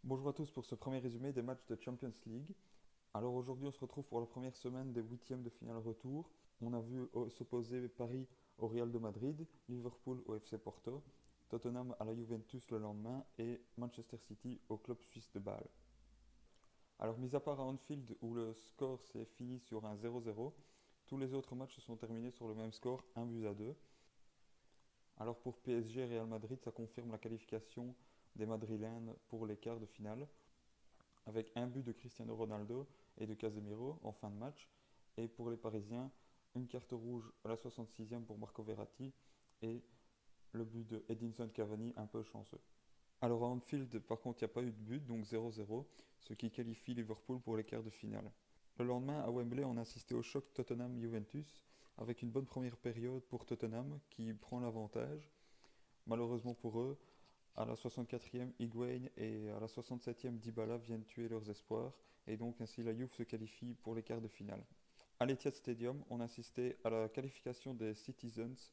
Bonjour à tous pour ce premier résumé des matchs de Champions League. Alors aujourd'hui on se retrouve pour la première semaine des huitièmes de finale retour. On a vu s'opposer Paris au Real de Madrid, Liverpool au FC Porto, Tottenham à la Juventus le lendemain et Manchester City au club suisse de Bâle. Alors mis à part à Anfield où le score s'est fini sur un 0-0, tous les autres matchs se sont terminés sur le même score, 1-2. Alors pour PSG Real Madrid, ça confirme la qualification des Madrilènes pour les quarts de finale, avec un but de Cristiano Ronaldo et de Casemiro en fin de match. Et pour les Parisiens, une carte rouge à la 66e pour Marco Verratti et le but de Edinson Cavani un peu chanceux. Alors à Anfield, par contre, il n'y a pas eu de but, donc 0-0, ce qui qualifie Liverpool pour les quarts de finale. Le lendemain, à Wembley, on a assisté au choc Tottenham-Juventus, avec une bonne première période pour Tottenham qui prend l'avantage. Malheureusement pour eux, à la 64e, Higuain et à la 67e, Dybala viennent tuer leurs espoirs et donc ainsi la Juve se qualifie pour les quarts de finale. À l'Etihad Stadium, on assistait à la qualification des Citizens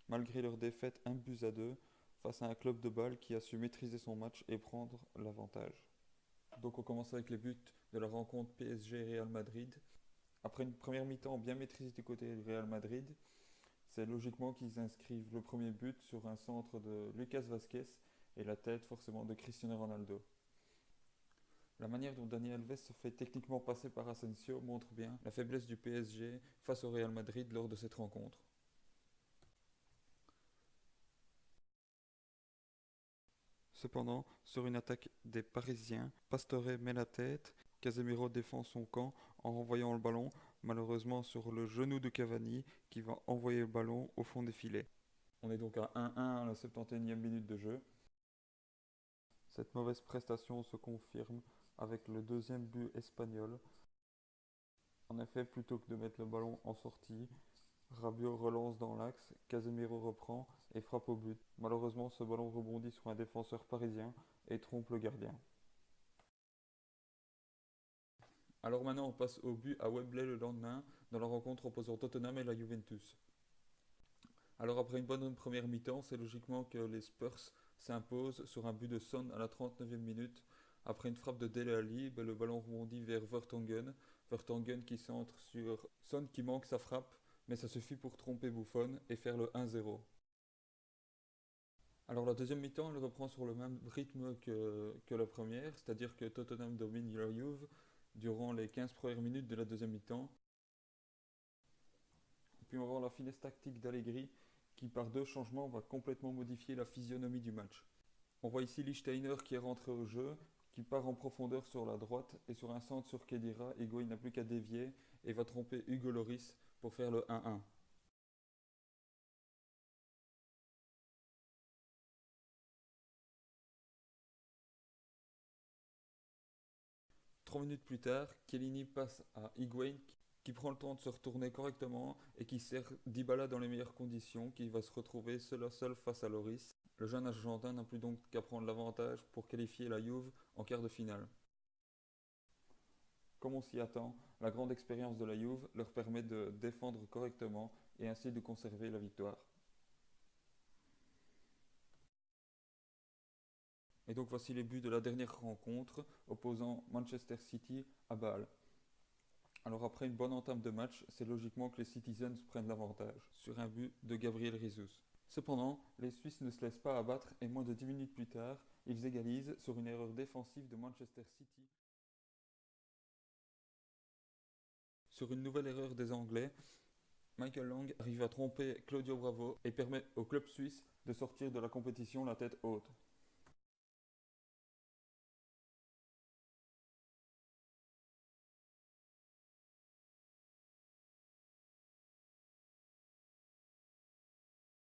malgré leur défaite 1-2 face à un club de Bâle qui a su maîtriser son match et prendre l'avantage. Donc on commence avec les buts de la rencontre PSG-Real Madrid. Après une première mi-temps bien maîtrisée du côté du Real Madrid, c'est logiquement qu'ils inscrivent le premier but sur un centre de Lucas Vazquez et la tête forcément de Cristiano Ronaldo. La manière dont Dani Alves se fait techniquement passer par Asensio montre bien la faiblesse du PSG face au Real Madrid lors de cette rencontre. Cependant, sur une attaque des Parisiens, Pastore met la tête, Casemiro défend son camp en renvoyant le ballon, malheureusement sur le genou de Cavani qui va envoyer le ballon au fond des filets. On est donc à 1-1 à la 71e minute de jeu. Cette mauvaise prestation se confirme avec le deuxième but espagnol. En effet, plutôt que de mettre le ballon en sortie, Rabiot relance dans l'axe, Casemiro reprend et frappe au but. Malheureusement, ce ballon rebondit sur un défenseur parisien et trompe le gardien. Alors maintenant, on passe au but à Wembley le lendemain dans la rencontre opposant Tottenham et la Juventus. Alors après une bonne première mi-temps, c'est logiquement que les Spurs s'imposent sur un but de Son à la 39e minute. Après une frappe de Dele Alli, le ballon rebondit vers Vertonghen. Vertonghen qui centre sur Son qui manque sa frappe, mais ça suffit pour tromper Buffon et faire le 1-0. Alors la deuxième mi-temps, elle reprend sur le même rythme que la première, c'est-à-dire que Tottenham domine la Juve durant les 15 premières minutes de la deuxième mi-temps. Puis on va voir la finesse tactique d'Allegri qui par deux changements va complètement modifier la physionomie du match. On voit ici Lichtsteiner qui est rentré au jeu, qui part en profondeur sur la droite et sur un centre sur Khedira, Higuain n'a plus qu'à dévier et va tromper Hugo Lloris pour faire le 1-1. 3 minutes plus tard, Chiellini passe à Higuain qui prend le temps de se retourner correctement et qui sert Dybala dans les meilleures conditions, qui va se retrouver seul à seul face à Loris. Le jeune Argentin n'a plus donc qu'à prendre l'avantage pour qualifier la Juve en quart de finale. Comme on s'y attend, la grande expérience de la Juve leur permet de défendre correctement et ainsi de conserver la victoire. Et donc voici les buts de la dernière rencontre opposant Manchester City à Bâle. Alors après une bonne entame de match, c'est logiquement que les Citizens prennent l'avantage sur un but de Gabriel Jesus. Cependant, les Suisses ne se laissent pas abattre et moins de 10 minutes plus tard, ils égalisent sur une erreur défensive de Manchester City. Sur une nouvelle erreur des Anglais, Michael Lang arrive à tromper Claudio Bravo et permet au club suisse de sortir de la compétition la tête haute.